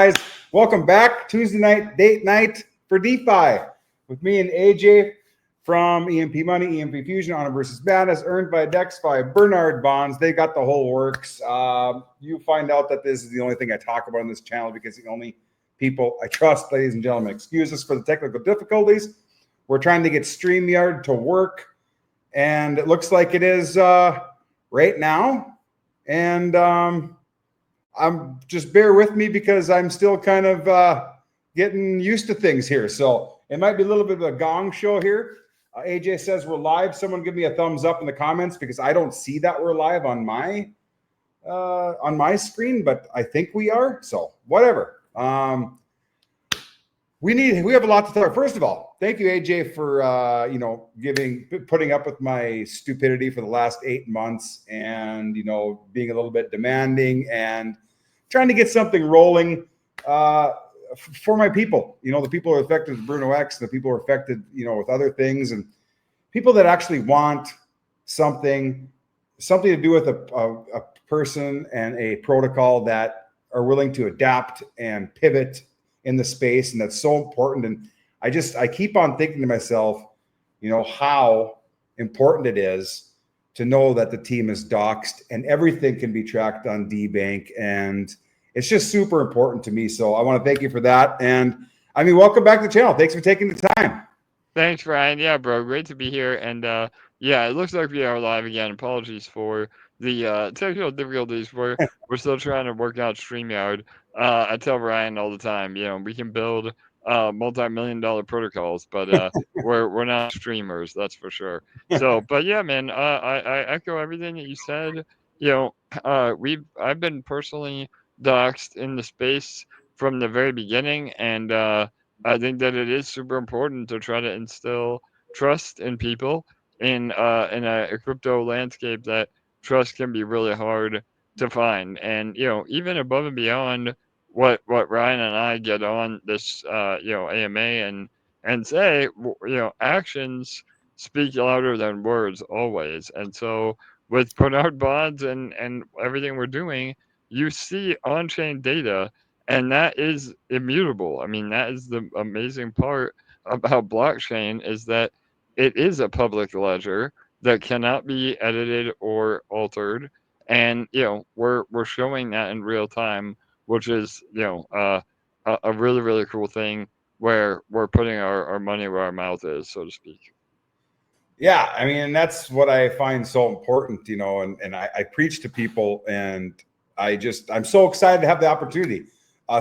Guys, welcome back. Tuesday night, date night for DeFi with me and AJ from EMP Money, EMP Fusion, Honor versus Madness, earned by DexFi, Bernard Bonds. They got the whole works. You find out that this is the only thing I talk about on this channel because the only people I trust, ladies and gentlemen. Excuse us for the technical difficulties. We're trying to get StreamYard to work, and it looks like it is right now. And I'm just bear with me because I'm still kind of getting used to things here. So it might be a little bit of a gong show here. AJ says we're live. Someone give me a thumbs up in the comments because I don't see that we're live on my screen, but I think we are. So whatever. We have a lot to talk. First of all, thank you, AJ, for putting up with my stupidity for the last 8 months, and being a little bit demanding and trying to get something rolling for my people. The people who are affected with Bruno X, the people who are affected, with other things, and people that actually want something to do with a person and a protocol that are willing to adapt and pivot in the space. And that's so important. And I keep on thinking to myself, how important it is to know that the team is doxxed and everything can be tracked on DBank. And it's just super important to me. So I want to thank you for that. And welcome back to the channel. Thanks for taking the time. Thanks, Ryan. Yeah, bro, great to be here. And yeah, it looks like we are live again. Apologies for the technical difficulties. We're still trying to work out StreamYard. I tell Ryan all the time, we can build multi-million-dollar protocols, but we're not streamers, that's for sure. So, but yeah, man, I echo everything that you said. I've been personally doxxed in the space from the very beginning, and I think that it is super important to try to instill trust in people in a crypto landscape that trust can be really hard to find. And even above and beyond what Ryan and I get on this AMA and say, actions speak louder than words always. And so with Bernard Bonds and everything we're doing, you see on-chain data, and that is immutable. I mean, that is the amazing part about blockchain, is that it is a public ledger that cannot be edited or altered. And, we're showing that in real time, which is, a really, really cool thing where we're putting our money where our mouth is, so to speak. Yeah, and that's what I find so important, and I preach to people, and I'm so excited to have the opportunity.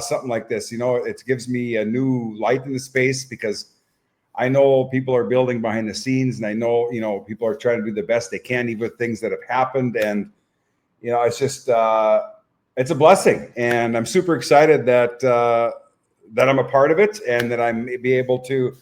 Something like this, it gives me a new light in the space because I know people are building behind the scenes, and I know, people are trying to do the best they can, even with things that have happened. And, it's just, it's a blessing. And I'm super excited that I'm a part of it, and that I may be able to,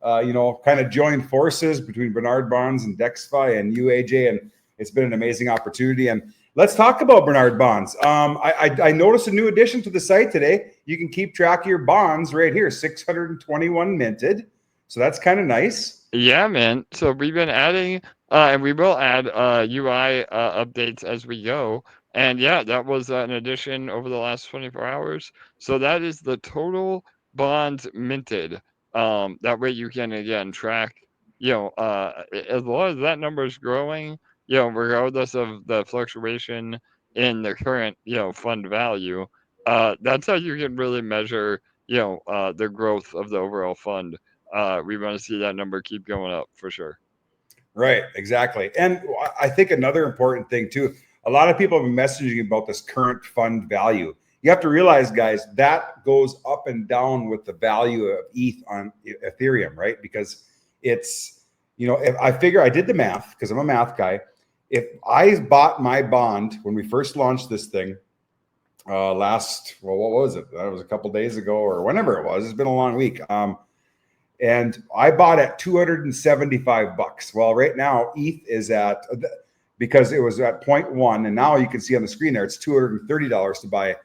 kind of join forces between Bernard Bonds and DexFi and UAJ. And it's been an amazing opportunity. And let's talk about Bernard Bonds. I noticed a new addition to the site today. You can keep track of your bonds right here, 621 minted. So that's kind of nice. Yeah, man. So we've been adding, and we will add UI updates as we go. And yeah, that was an addition over the last 24 hours. So that is the total bonds minted. That way you can, again, track, as long as that number is growing, regardless of the fluctuation in the current, fund value, that's how you can really measure, the growth of the overall fund. We want to see that number keep going up for sure. Right, exactly. And I think another important thing too, a lot of people have been messaging about this current fund value. You have to realize, guys, that goes up and down with the value of ETH on Ethereum, right? Because it's, if I figure, I did the math because I'm a math guy. If I bought my bond when we first launched this thing what was it? That was a couple days ago or whenever it was. It's been a long week. And I bought at $275. Well, right now ETH is at, because it was at 0.1, and now you can see on the screen there, it's $230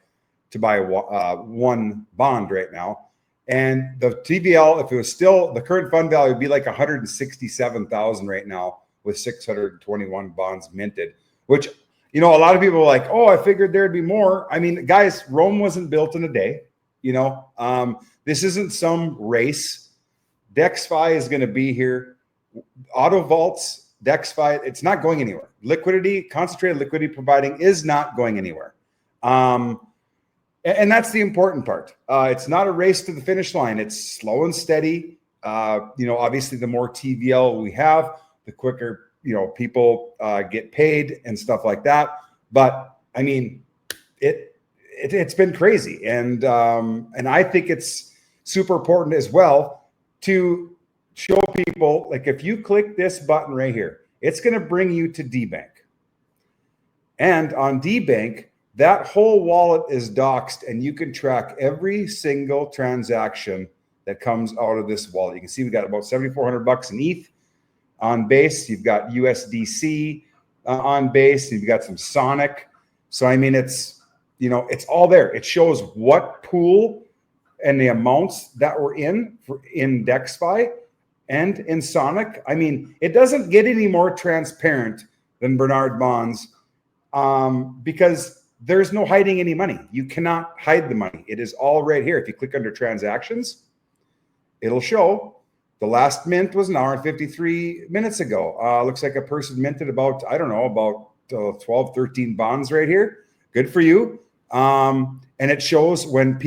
to buy one bond right now. And the TVL, if it was still, the current fund value would be like 167,000 right now with 621 bonds minted, which, a lot of people are like, oh, I figured there'd be more. Guys, Rome wasn't built in a day. This isn't some race. DexFi is going to be here. Auto vaults, DexFi, it's not going anywhere. Liquidity, concentrated liquidity providing is not going anywhere. And that's the important part. It's not a race to the finish line. It's slow and steady. Obviously, the more TVL we have, the quicker people get paid and stuff like that. But I mean, it's been crazy, and I think it's super important as well to show people, like, if you click this button right here, it's going to bring you to DBank, and on DBank, that whole wallet is doxed, and you can track every single transaction that comes out of this wallet. You can see we got about $7,400 in ETH on base. You've got USDC on base. You've got some Sonic. So I mean, it's all there. It shows what pool and the amounts that were in DexFi and in Sonic. I mean, it doesn't get any more transparent than Bernard Bonds, because there's no hiding any money. You cannot hide the money. It is all right here. If you click under transactions, it'll show the last mint was an hour and 53 minutes ago. Looks like a person minted about 12, 13 bonds right here. Good for you. And it shows when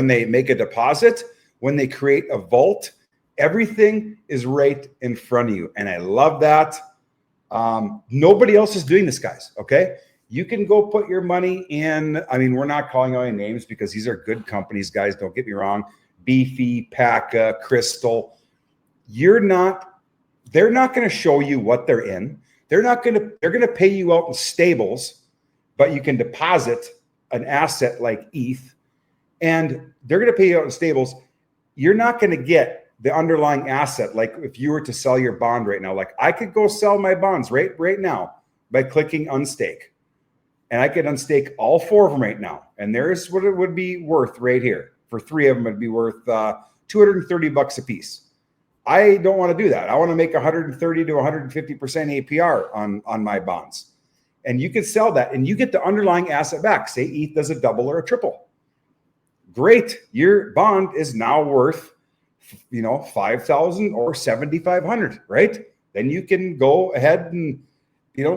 they make a deposit, when they create a vault, everything is right in front of you. And I love that. Nobody else is doing this, guys. Okay. You can go put your money in. I mean, we're not calling out any names because these are good companies, guys. Don't get me wrong. Beefy, PACA, Krystal. They're not going to show you what they're in. They're going to pay you out in stables, but you can deposit an asset like ETH, and they're going to pay you out in stables. You're not going to get the underlying asset. Like if you were to sell your bond right now, like I could go sell my bonds right now by clicking unstake. And I could unstake all 4 of them right now. And there's what it would be worth right here. For 3 of them, it'd be worth $230 a piece. I don't want to do that. I want to make 130 to 150% APR on my bonds. And you can sell that and you get the underlying asset back. Say ETH does a double or a triple. Great. Your bond is now worth, $5,000 or $7,500, right? Then you can go ahead and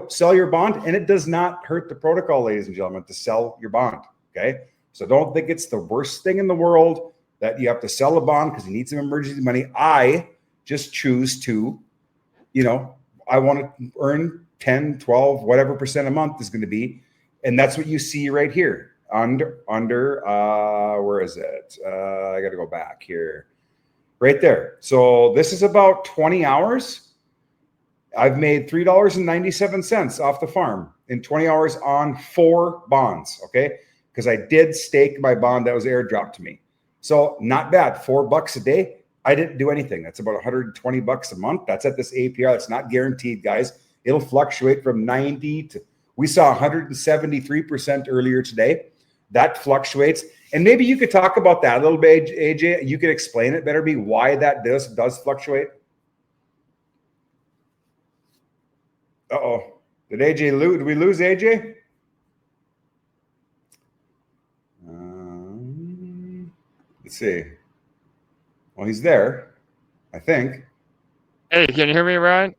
sell your bond, and it does not hurt the protocol, ladies and gentlemen, to sell your bond. Okay. So don't think it's the worst thing in the world that you have to sell a bond because you need some emergency money. I just choose to, I want to earn 10, 12, whatever percent a month is going to be. And that's what you see right here under, where is it? I got to go back here. Right there. So this is about 20 hours. I've made $3.97 off the farm in 20 hours on 4 bonds. Okay. Because I did stake my bond that was airdropped to me. So not bad. $4 a day. I didn't do anything. That's about $120 a month. That's at this APR. That's not guaranteed, guys. It'll fluctuate from 90 to, we saw 173% earlier today. That fluctuates. And maybe you could talk about that a little bit, AJ. You could explain it better, why that does fluctuate. Uh-oh. Did AJ lose? Did we lose AJ? Let's see. Well, he's there, I think. Hey, can you hear me, Ryan?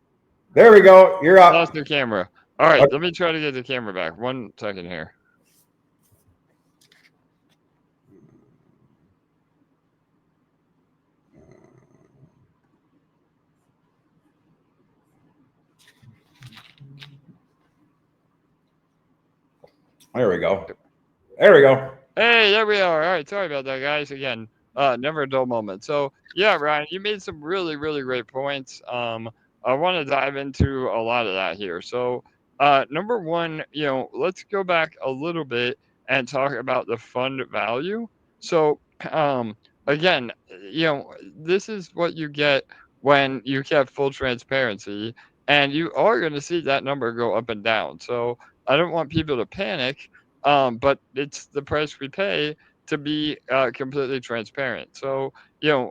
There we go. You're up. Lost the camera. All right, let me try to get the camera back. 1 second here. There we go. There we go. Hey, there we are. All right, sorry about that, guys. Again, never a dull moment. So, yeah, Ryan, you made some really, really great points. I want to dive into a lot of that here. So, number one, let's go back a little bit and talk about the fund value. So, again, this is what you get when you get full transparency, and you are going to see that number go up and down. So, I don't want people to panic. But it's the price we pay to be completely transparent. So,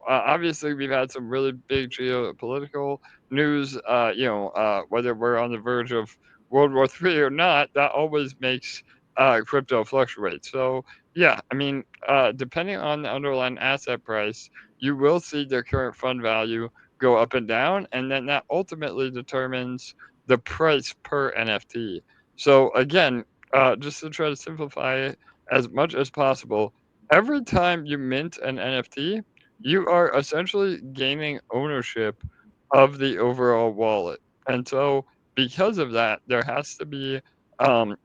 obviously we've had some really big geopolitical news, whether we're on the verge of World War III or not, that always makes crypto fluctuates. So yeah, I mean, depending on the underlying asset price, you will see the current fund value go up and down, and then that ultimately determines the price per NFT. So again, just to try to simplify it as much as possible, every time you mint an NFT, you are essentially gaining ownership of the overall wallet. And so, because of that, there has to be um,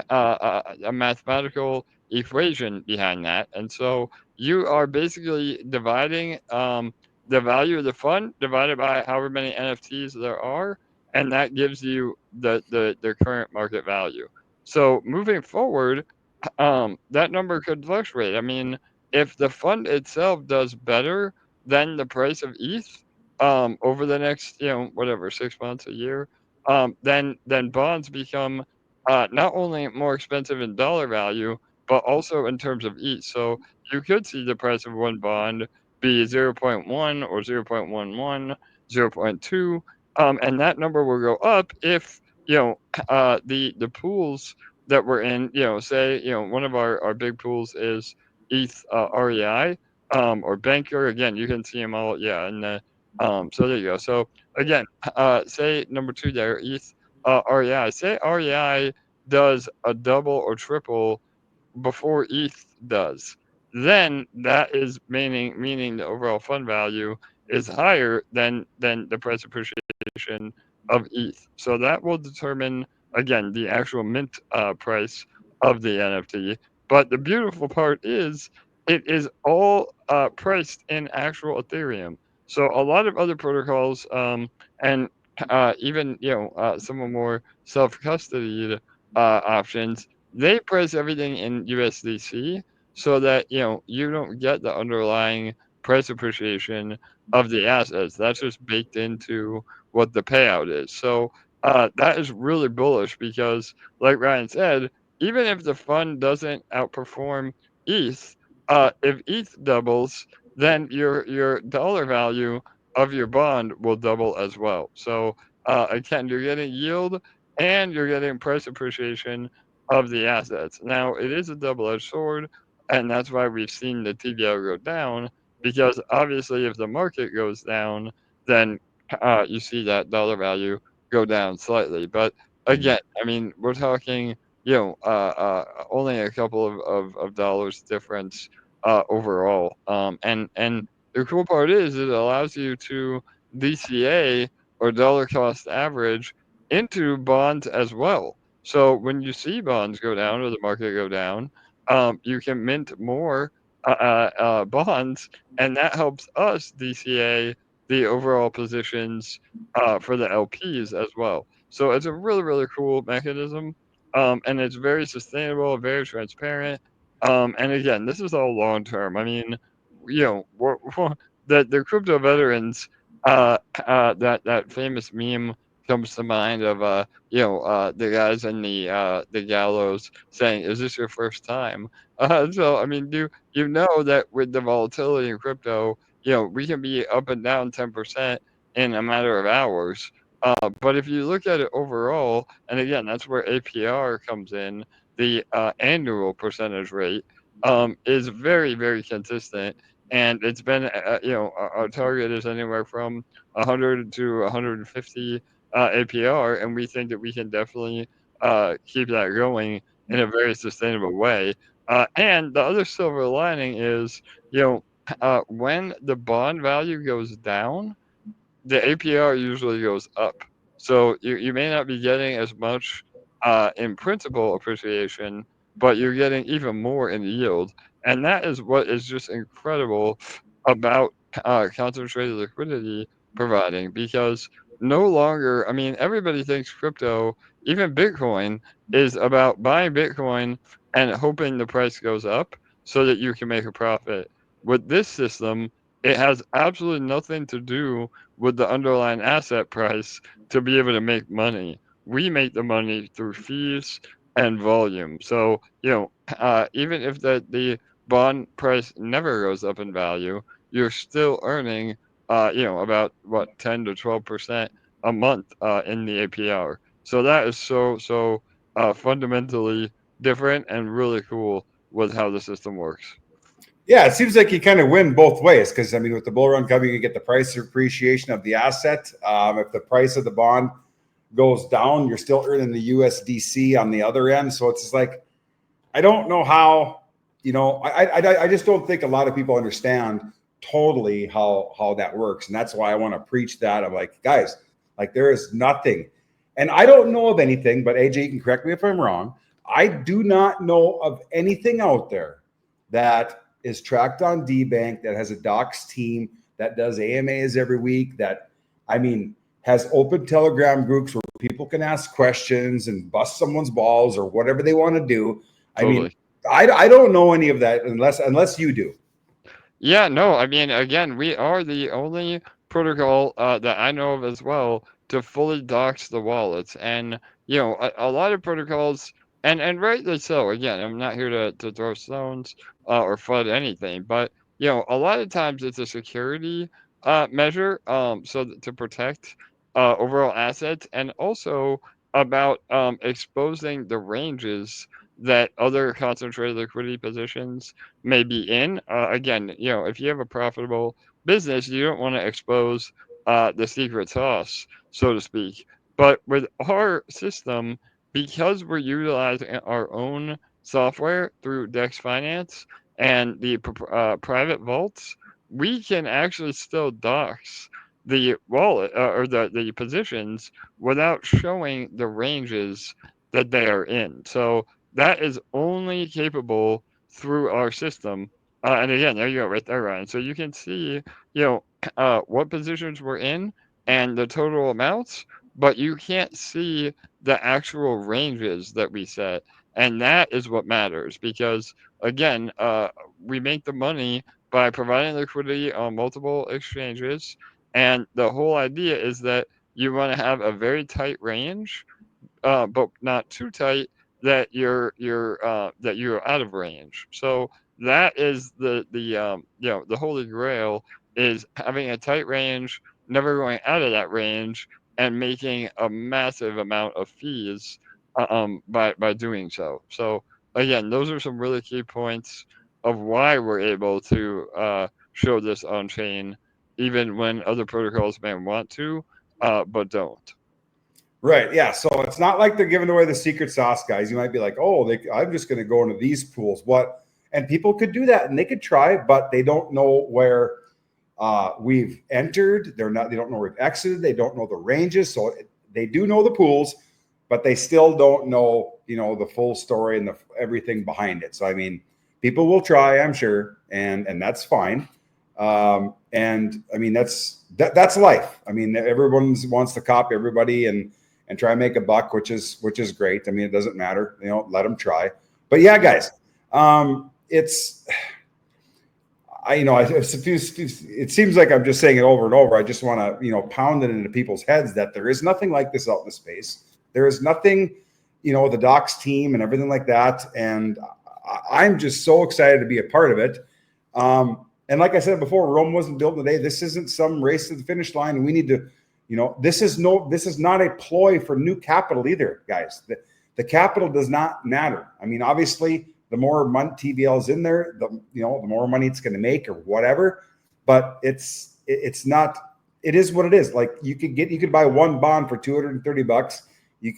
a mathematical equation behind that. And so, you are basically dividing the value of the fund divided by however many NFTs there are, and that gives you the current market value. So, moving forward, that number could fluctuate. I mean, if the fund itself does better than the price of ETH, over the next, whatever, 6 months, a year, then bonds become not only more expensive in dollar value, but also in terms of ETH. So you could see the price of one bond be zero point 0.1 or 0.11, 0.2, and that number will go up if the pools that we're in, say, one of our big pools is ETH REI, or Banker. Again, you can see them all, yeah, in the so there you go. So again, say number two there, ETH REI. Say REI does a double or triple before ETH does, then that is meaning the overall fund value is higher than the price appreciation of ETH. So that will determine again the actual mint price of the NFT. But the beautiful part is it is all priced in actual Ethereum. So a lot of other protocols, and even some of more self-custodied options, they price everything in USDC so that you don't get the underlying price appreciation of the assets. That's just baked into what the payout is. So that is really bullish because, like Ryan said, even if the fund doesn't outperform ETH, if ETH doubles, then your dollar value of your bond will double as well. So again, you're getting yield and you're getting price appreciation of the assets. Now, it is a double-edged sword, and that's why we've seen the TVL go down, because obviously if the market goes down, then you see that dollar value go down slightly. But again, I mean, we're talking, only a couple of dollars difference overall. And the cool part is it allows you to DCA or dollar cost average into bonds as well. So when you see bonds go down or the market go down, you can mint more bonds, and that helps us DCA the overall positions for the LPs as well. So it's a really, really cool mechanism, and it's very sustainable, very transparent. And again, this is all long term. I mean, the crypto veterans, that famous meme comes to mind of the guys in the gallows saying, "Is this your first time?" So I mean, you know that with the volatility in crypto, we can be up and down 10% in a matter of hours. But if you look at it overall, and again, that's where APR comes in, the annual percentage rate is very, very consistent. And it's been, our target is anywhere from 100 to 150 APR, and we think that we can definitely keep that going in a very sustainable way. And the other silver lining is, when the bond value goes down, the APR usually goes up. So you may not be getting as much in principal appreciation, but you're getting even more in yield. And that is what is just incredible about concentrated liquidity providing, because no longer, I mean, everybody thinks crypto, even Bitcoin, is about buying Bitcoin and hoping the price goes up so that you can make a profit. With this system, it has absolutely nothing to do with the underlying asset price to be able to make money. We make the money through fees and volume. So, even if the bond price never goes up in value, you're still earning, about what 10 to 12% a month in the APR. So that is so fundamentally different and really cool with how the system works. Yeah, it seems like you kind of win both ways because, I mean, with the bull run coming, you get the price appreciation of the asset. If the price of the bond goes down, you're still earning the USDC on the other end. So it's just like, I don't know how, I just don't think a lot of people understand totally how that works. And that's why I want to preach that. I'm like, guys, like there is nothing. And I don't know of anything, but AJ, you can correct me if I'm wrong. I do not know of anything out there that is tracked on DBank, that has a docs team, that does AMAs every week, that, I mean, has open Telegram groups where people can ask questions and bust someone's balls or whatever they want to do. Totally. I mean, I don't know any of that unless you do. Yeah, no, I mean, again, we are the only protocol that I know of as well to fully dox the wallets. And, a lot of protocols, and rightly so, again, I'm not here to throw stones or flood anything, but, a lot of times it's a security measure to protect overall assets and also about exposing the ranges that other concentrated liquidity positions may be in. Again, if you have a profitable business, you don't want to expose the secret sauce, so to speak. But with our system, because we're utilizing our own software through Dex Finance and the private vaults, we can actually still dox the wallet or the positions without showing the ranges that they are in. So that is only capable through our system. And again, there you go, right there, Ryan. So you can see, what positions we're in and the total amounts, but you can't see the actual ranges that we set. And that is what matters because, again, we make the money by providing liquidity on multiple exchanges. And the whole idea is that you want to have a very tight range, but not too tight that you're out of range. So that is the holy grail is having a tight range, never going out of that range, and making a massive amount of fees by doing so. So again, those are some really key points of why we're able to show this on chain, even when other protocols may want to, but don't. Right. Yeah. So it's not like they're giving away the secret sauce, guys. You might be like, oh, I'm just going to go into these pools. What? And people could do that and they could try, but they don't know where we've entered. They don't know where we've exited. They don't know the ranges. So they do know the pools, but they still don't know, the full story and everything behind it. So, I mean, people will try, I'm sure, and that's fine. And I mean, that's life. I mean, everyone wants to copy everybody and try and make a buck, which is great. I mean, it doesn't matter, let them try. But yeah, guys, it seems like I'm just saying it over and over. I just want to, pound it into people's heads that there is nothing like this out in the space. There is nothing, the docs team and everything like that. And I'm just so excited to be a part of it. And like I said before, Rome wasn't built in a day. This isn't some race to the finish line. And we need to, this is not a ploy for new capital either, guys. The capital does not matter. I mean, obviously, the more money TVL is in there, the more money it's going to make or whatever. But it's not. It is what it is. Like you could buy one bond for $230.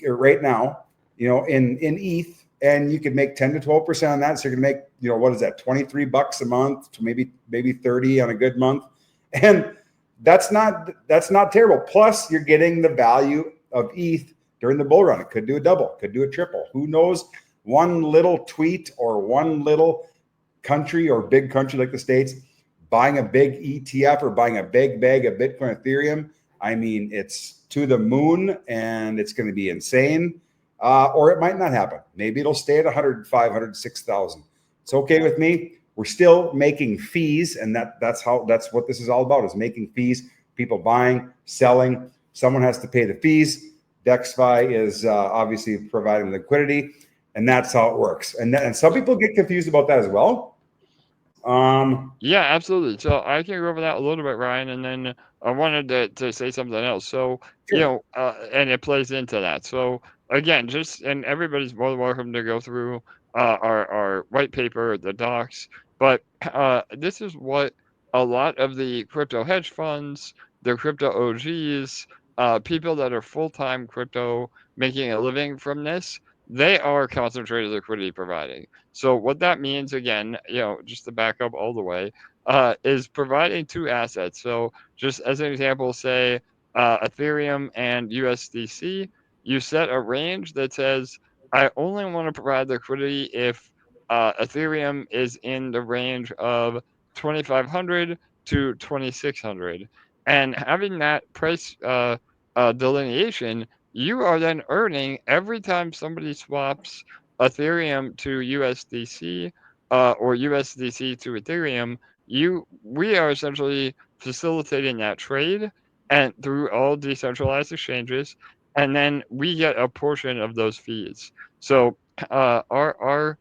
Right now, in ETH, and you could make 10 to 12% on that. So you're going to make, what is that, $23 a month to maybe 30 on a good month, and that's not terrible. Plus, you're getting the value of ETH during the bull run. It could do a double, could do a triple. Who knows? One little tweet or one little country or big country like the States buying a big ETF or buying a big bag of Bitcoin, Ethereum. I mean, it's to the moon and it's going to be insane. Or it might not happen. Maybe it'll stay at 105, 106,000. It's okay with me. We're still making fees, and that's what this is all about, is making fees. People buying, selling. Someone has to pay the fees. DexFi is obviously providing liquidity, and that's how it works. And some people get confused about that as well. Yeah, absolutely. So I can go over that a little bit, Ryan, and then I wanted to say something else. So, Sure. and it plays into that. So again, and everybody's more than welcome to go through our white paper, the docs. But this is what a lot of the crypto hedge funds, the crypto OGs, people that are full-time crypto making a living from this, they are concentrated liquidity providing. So what that means, again, just to back up all the way, is providing two assets. So just as an example, say Ethereum and USDC, you set a range that says, I only want to provide liquidity if Ethereum is in the range of 2,500 to 2,600. And having that price delineation, you are then earning every time somebody swaps Ethereum to USDC or USDC to Ethereum, we are essentially facilitating that trade and through all decentralized exchanges, and then we get a portion of those fees. So our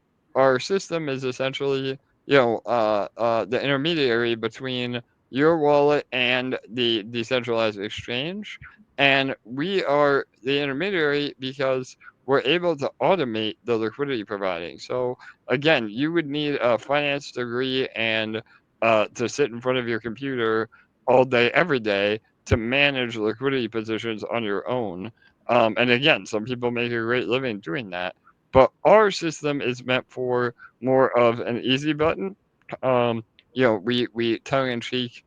system is essentially the intermediary between your wallet and the decentralized exchange, and we are the intermediary because we're able to automate the liquidity providing. So again, you would need a finance degree and to sit in front of your computer all day, every day to manage liquidity positions on your own. And again, some people make a great living doing that. But our system is meant for more of an easy button. Um, we tongue in cheek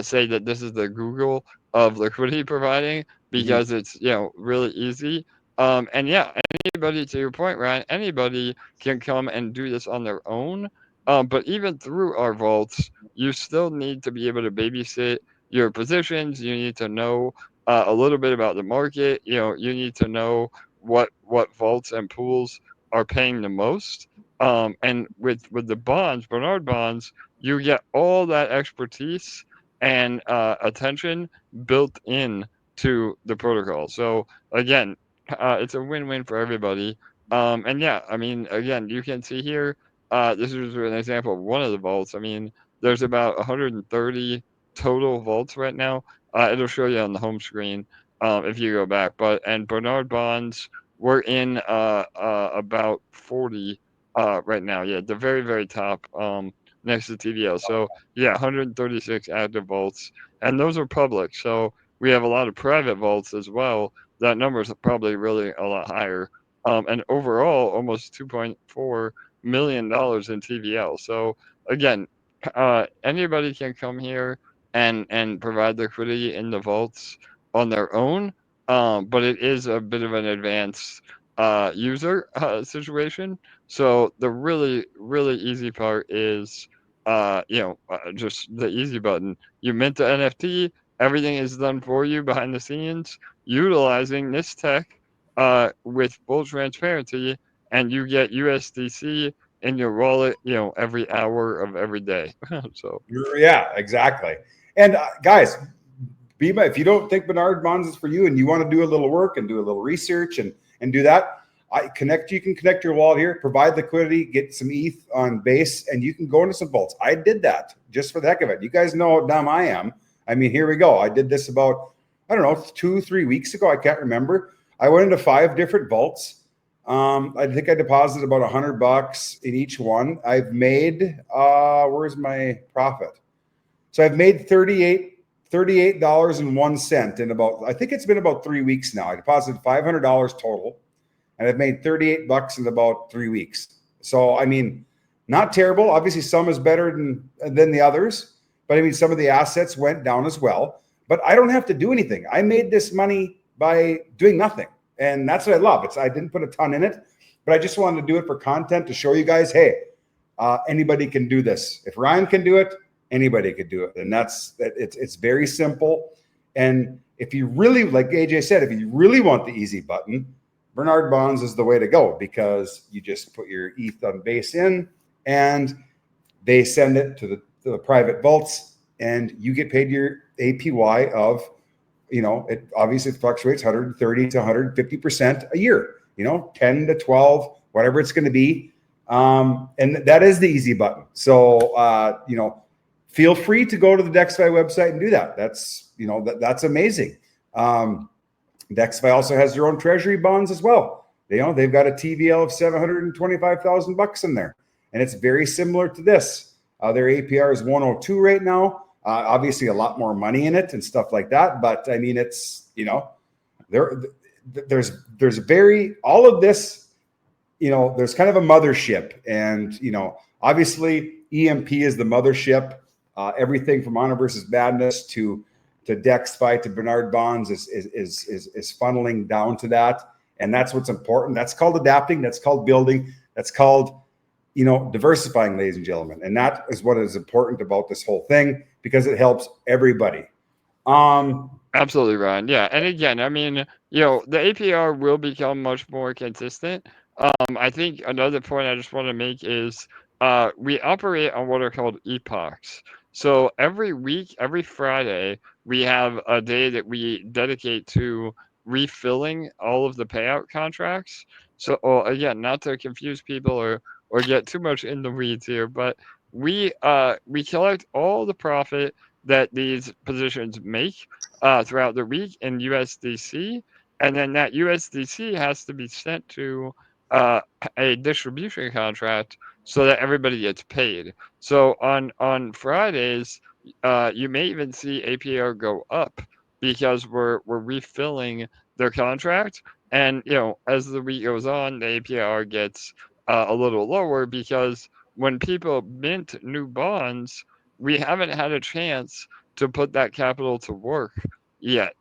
say that this is the Google of liquidity providing Mhm. because it's really easy. And yeah, anybody, to your point, Ryan, anybody can come and do this on their own. But even through our vaults, you still need to be able to babysit your positions. You need to know a little bit about the market. You need to know what vaults and pools are paying the most. And with the bonds, Bernard bonds, you get all that expertise and attention built in to the protocol. So again, it's a win-win for everybody. And yeah, I mean, again, you can see here, this is an example of one of the vaults. I mean, there's about 130 total vaults right now. It'll show you on the home screen if you go back. And Bernard bonds, we're in about 40 right now. Yeah, the very, very top next to TVL. So yeah, 136 active vaults, and those are public. So we have a lot of private vaults as well. That number is probably really a lot higher. And overall, almost $2.4 million in TVL. So again, anybody can come here and provide liquidity in the vaults on their own. But it is a bit of an advanced user situation. So the really, really easy part is, just the easy button. You mint the NFT, everything is done for you behind the scenes, utilizing this tech with full transparency, and you get USDC in your wallet, every hour of every day. So Yeah, exactly. And guys, Bima, if you don't think Bernard Bonds is for you and you want to do a little work and do a little research and do that, you can connect your wallet here, provide liquidity, get some ETH on base, and you can go into some vaults. I did that just for the heck of it. You guys know how dumb I am. I mean, here we go. I did this about, I don't know, 2-3 weeks ago. I can't remember. I went into 5 different vaults. I think I deposited about $100 in each one. I've made, where's my profit? So I've made $38.01 in about, I think it's been about 3 weeks now. I deposited $500 total, and I've made $38 in about 3 weeks. So I mean, not terrible. Obviously, some is better than the others, but I mean, some of the assets went down as well. But I don't have to do anything. I made this money by doing nothing, and that's what I love. I didn't put a ton in it, but I just wanted to do it for content to show you guys, hey, anybody can do this. If Ryan can do it, anybody could do it. And it's very simple. And if you really, like AJ said, if you really want the easy button, Bernard Bonds is the way to go, because you just put your ETH on base in and they send it to the private vaults, and you get paid your APY of, it obviously fluctuates 130 to 150% a year, 10 to 12, whatever it's going to be. And that is the easy button. So, feel free to go to the DexFi website and do that. That's, that's amazing. DexFi also has their own treasury bonds as well. They've got a TVL of $725,000 in there, and it's very similar to this. Their APR is 102 right now. Obviously, a lot more money in it and stuff like that. But I mean, it's there's all of this. There's kind of a mothership, and obviously EMP is the mothership. Everything from Honor versus Madness to DexFi to Bernard Bonds is funneling down to that. And that's what's important. That's called adapting. That's called building. That's called, diversifying, ladies and gentlemen. And that is what is important about this whole thing, because it helps everybody. Absolutely, Ryan. Yeah. And again, I mean, the APR will become much more consistent. I think another point I just want to make is we operate on what are called epochs. So every week, every Friday, we have a day that we dedicate to refilling all of the payout contracts. So again, not to confuse people or get too much in the weeds here, but we collect all the profit that these positions make throughout the week in USDC, and then that USDC has to be sent to a distribution contract so that everybody gets paid. So on Fridays, you may even see APR go up because we're refilling their contract, and as the week goes on, the APR gets a little lower because when people mint new bonds, we haven't had a chance to put that capital to work yet.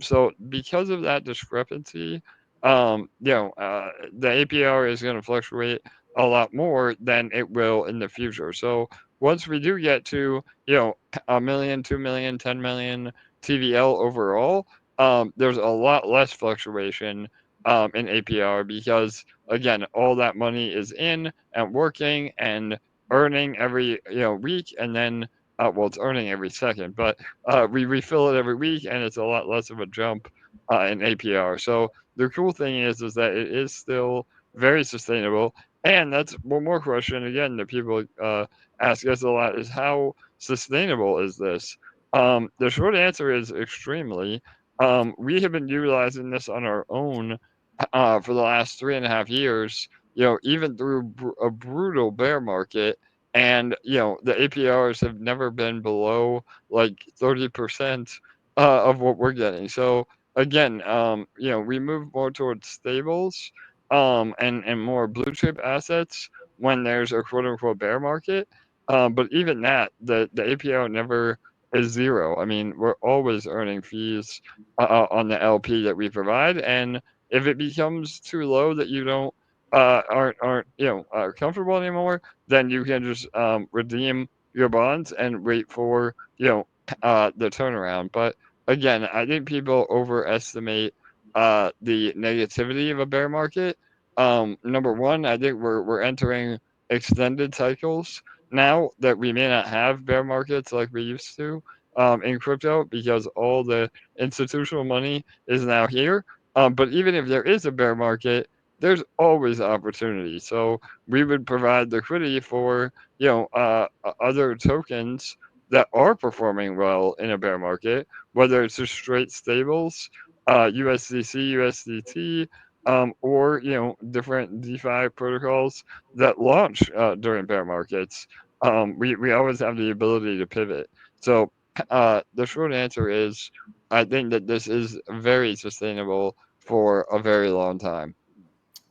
So because of that discrepancy, the APR is going to fluctuate a lot more than it will in the future. So once we do get to, $1 million, 2 million, 10 million TVL overall, there's a lot less fluctuation in APR because, again, all that money is in and working and earning every week, and then it's earning every second, but we refill it every week, and it's a lot less of a jump in APR. So the cool thing is that it is still very sustainable. And that's one more question again that people ask us a lot is how sustainable is this? The short answer is extremely. We have been utilizing this on our own for the last 3.5 years. Even through a brutal bear market. And, the APRs have never been below like 30% of what we're getting. So again, we move more towards stables and more blue chip assets when there's a quote unquote bear market. But even that, the APR never is zero. I mean, we're always earning fees on the LP that we provide. And if it becomes too low that you don't aren't comfortable anymore, then you can just redeem your bonds and wait for the turnaround. But again, I think people overestimate the negativity of a bear market. Number one, I think we're entering extended cycles now that we may not have bear markets like we used to in crypto because all the institutional money is now here. But even if there is a bear market, there's always opportunity. So we would provide liquidity for other tokens that are performing well in a bear market, whether it's just straight stables, USDC, USDT, or different DeFi protocols that launch during bear markets. We always have the ability to pivot. So the short answer is, I think that this is very sustainable for a very long time.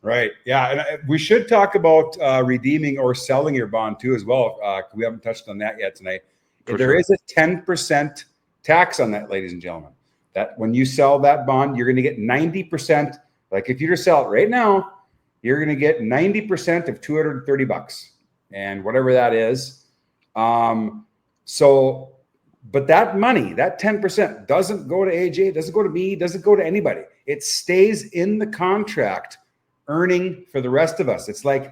Right. Yeah. And we should talk about redeeming or selling your bond too, as well. We haven't touched on that yet tonight. There is a 10% tax on that, ladies and gentlemen. That when you sell that bond, you're going to get 90%. Like if you just sell it right now, you're going to get 90% of $230, and whatever that is. But that money, that 10%, doesn't go to AJ, doesn't go to me, doesn't go to anybody. It stays in the contract, earning for the rest of us. It's like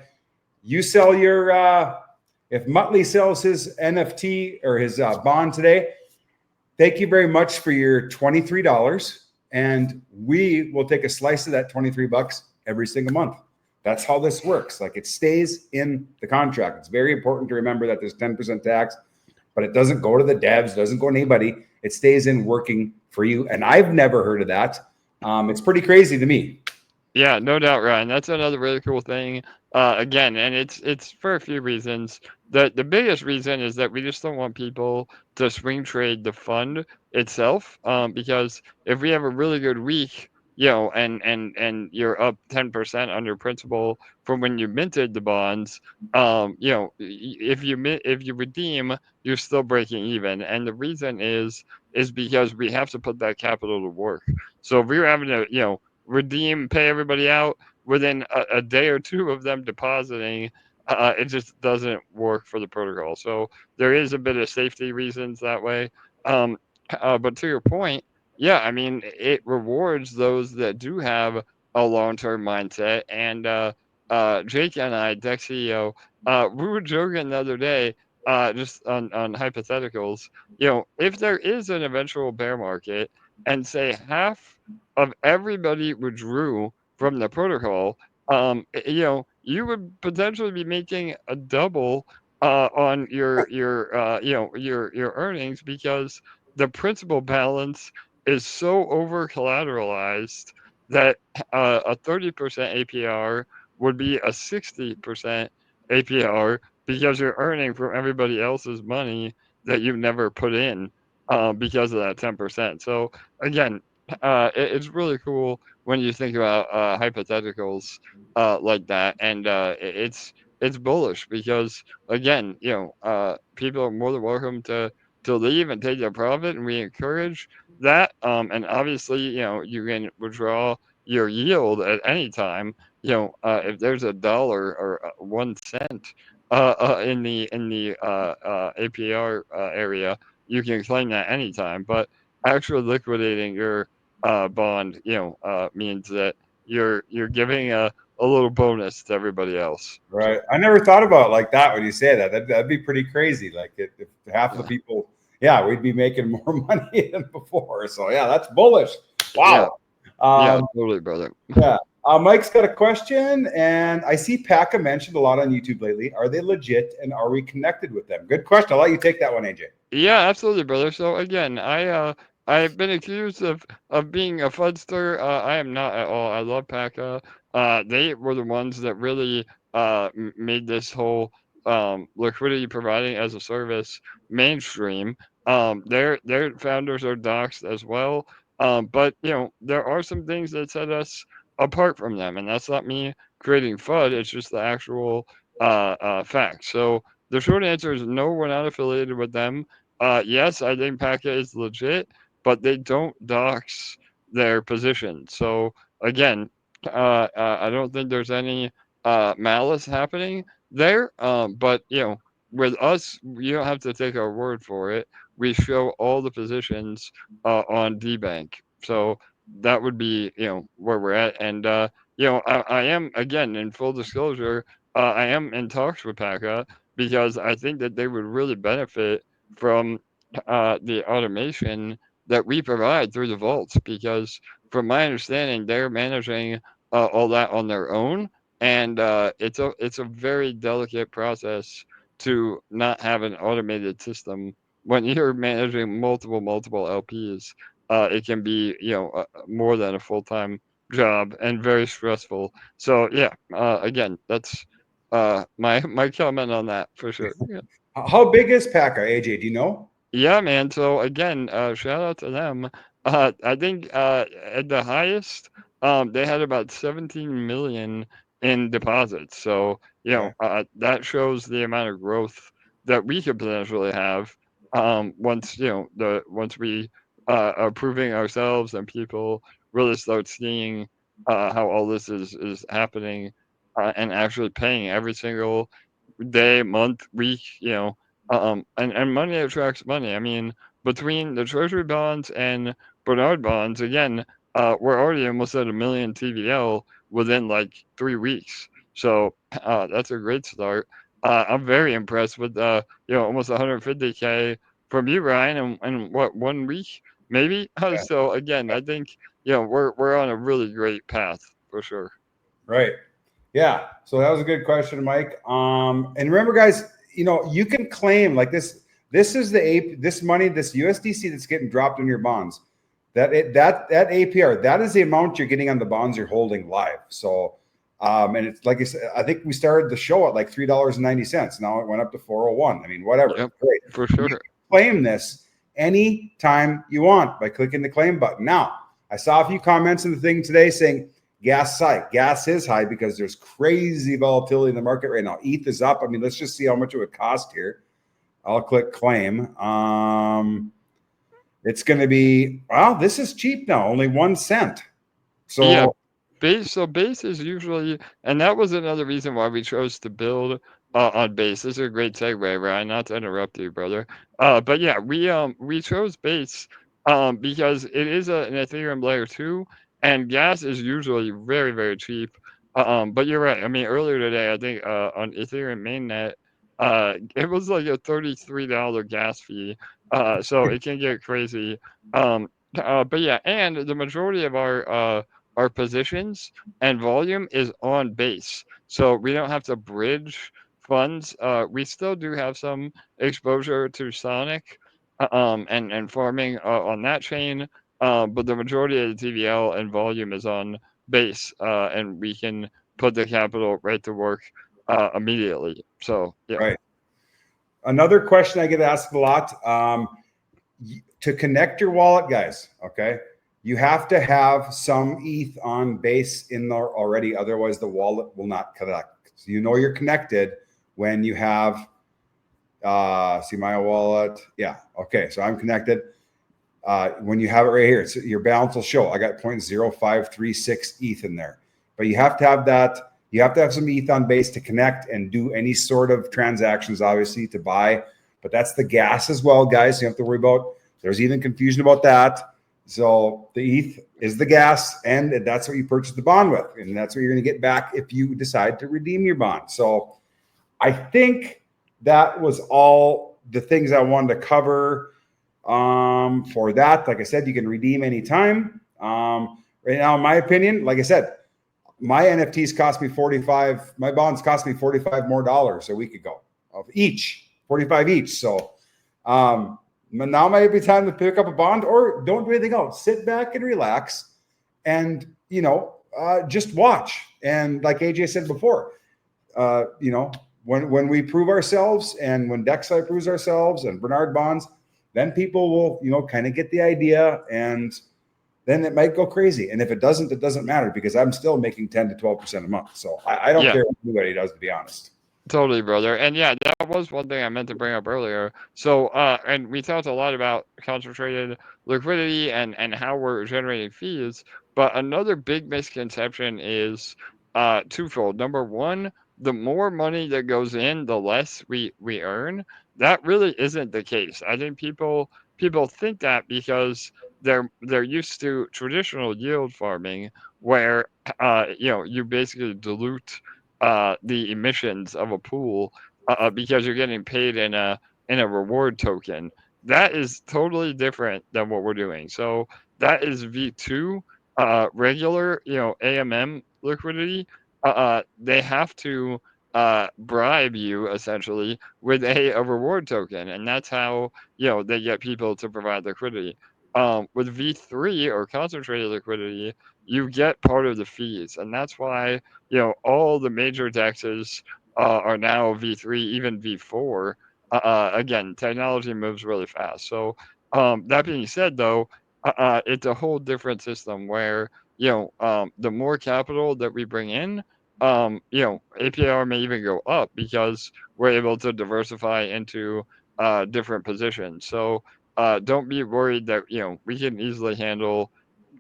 you sell your, if Muttley sells his NFT or his bond today, thank you very much for your $23. And we will take a slice of that $23 every single month. That's how this works. Like it stays in the contract. It's very important to remember that there's 10% tax, but it doesn't go to the devs, doesn't go to anybody. It stays in working for you. And I've never heard of that. It's pretty crazy to me. Yeah, no doubt, Ryan. That's another really cool thing. Again, and it's for a few reasons. The biggest reason is that we just don't want people to swing trade the fund itself. Because if we have a really good week, and you're up 10% under principal from when you minted the bonds, if you redeem, you're still breaking even. And the reason is because we have to put that capital to work. So if we're having to, redeem, pay everybody out within a day or two of them depositing, it just doesn't work for the protocol. So there is a bit of safety reasons that way. Um, but to your point, yeah, I mean, it rewards those that do have a long-term mindset. And Jake and I, Dex CEO, we were joking the other day, just on hypotheticals. If there is an eventual bear market, and say half of everybody withdrew from the protocol, you would potentially be making a double on your earnings, because the principal balance is so over collateralized that a 30% APR would be a 60% APR, because you're earning from everybody else's money that you've never put in, because of that 10%. So again, it's really cool when you think about hypotheticals like that, and it's bullish because, again, people are more than welcome to leave and take their profit, and we encourage that. And obviously, you can withdraw your yield at any time. If there's a dollar or 1 cent in the APR area, you can claim that anytime. But actually liquidating your bond, means that you're giving a little bonus to everybody else. Right. I never thought about it like that when you say that. That'd be pretty crazy. Like if half the Yeah, people, yeah, we'd be making more money than before. So yeah, that's bullish. yeah, Wow. yeah, Um, totally, brother. yeah. Mike's got a question, and I see PACA mentioned a lot on YouTube lately. Are they legit, and are we connected with them? Good question. I'll let you take that one, AJ. Yeah, absolutely, brother. So again, I've been accused of being a fudster. I am not at all. I love PACA. They were the ones that really made this whole liquidity providing as a service mainstream. Their founders are doxxed as well. But there are some things that set us apart from them, and that's not me creating FUD. It's just the actual facts. So the short answer is no, we're not affiliated with them. Yes, I think PACA is legit, but they don't dox their position. So again, I don't think there's any malice happening there. But with us, you don't have to take our word for it. We show all the positions on DBank. So that would be where we're at. And I am, again, in full disclosure, I am in talks with PACA, because I think that they would really benefit from the automation that we provide through the vaults. Because from my understanding, they're managing all that on their own, and it's a very delicate process to not have an automated system when you're managing multiple LPs. It can be more than a full-time job and very stressful. So yeah, again, that's my comment on that for sure. Yeah. How big is PACA, AJ? Do you know? Yeah, man. So again, shout out to them. I think at the highest, they had about 17 million in deposits. So Okay. that shows the amount of growth that we could potentially have, once once we are proving ourselves and people really start seeing how all this is happening, and actually paying every single day, month, week, and money attracts money. I mean, between the treasury bonds and Bernard bonds, again, we're already almost at a million TVL within like 3 weeks. So that's a great start. I'm very impressed with almost 150K from you, Ryan, in what, 1 week maybe. Yeah. So again, I think we're on a really great path for sure. Right. Yeah. So that was a good question, Mike. And remember, guys, you can claim like this. This is this money, this USDC that's getting dropped in your bonds. That APR, that is the amount you're getting on the bonds you're holding live. So, and it's like I said, I think we started the show at like $3.90. Now it went up to 401. I mean, whatever. Yep, Great. for sure. You can claim this anytime you want by clicking the claim button. Now, I saw a few comments in the thing today saying gas high. Gas is high because there's crazy volatility in the market right now. ETH is up. I mean, let's just see how much it would cost here. I'll click claim. It's going to be, well, this is cheap now, only 1 cent. So yeah, base is usually, and that was another reason why we chose to build on base. This is a great segue, Ryan. Not to interrupt you, brother. But yeah, we chose base because it is an Ethereum layer 2, and gas is usually very, very cheap. But you're right. I mean, earlier today, I think on Ethereum mainnet, it was like a $33 gas fee. So it can get crazy. But yeah, and the majority of our positions and volume is on base. So we don't have to bridge funds. We still do have some exposure to Sonic and farming on that chain. But the majority of the TVL and volume is on base, and we can put the capital right to work immediately. So yeah. right. Another question I get asked a lot, to connect your wallet, guys, okay, you have to have some ETH on base in there already. Otherwise, the wallet will not connect. So you're connected when you have, see my wallet. Yeah. Okay. So I'm connected. When you have it right here, your balance will show. I got 0.0536 ETH in there. But you have to have that. You have to have some ETH on base to connect and do any sort of transactions, obviously, to buy. But that's the gas as well, guys. You have to worry about. There's even confusion about that. So the ETH is the gas, and that's what you purchase the bond with. And that's what you're going to get back if you decide to redeem your bond. So I think that was all the things I wanted to cover for that. Like I said, you can redeem anytime. Right now, in my opinion, like I said, my NFTs cost me 45. My bonds cost me $45 more a week ago of each, 45 each. So now might be time to pick up a bond or don't do anything else. Sit back and relax and, just watch. And like AJ said before, when we prove ourselves and when DexFi proves ourselves and Bernard bonds, then people will, kind of get the idea and then it might go crazy. And if it doesn't matter because I'm still making 10 to 12% a month. So I don't care what anybody does, to be honest. Totally, brother. And yeah, that was one thing I meant to bring up earlier. So, and we talked a lot about concentrated liquidity and how we're generating fees. But another big misconception is twofold. Number one, the more money that goes in, the less we earn. That really isn't the case. I think people think that because they're used to traditional yield farming, where you basically dilute the emissions of a pool because you're getting paid in a reward token. That is totally different than what we're doing. So that is V2 regular, AMM liquidity. They have to bribe you essentially with a reward token, and that's how they get people to provide liquidity. With V3 or concentrated liquidity, you get part of the fees, and that's why all the major dexes are now V3, even V4. Again, technology moves really fast. So that being said, though, it's a whole different system where the more capital that we bring in, APR may even go up because we're able to diversify into different positions. So don't be worried that we can easily handle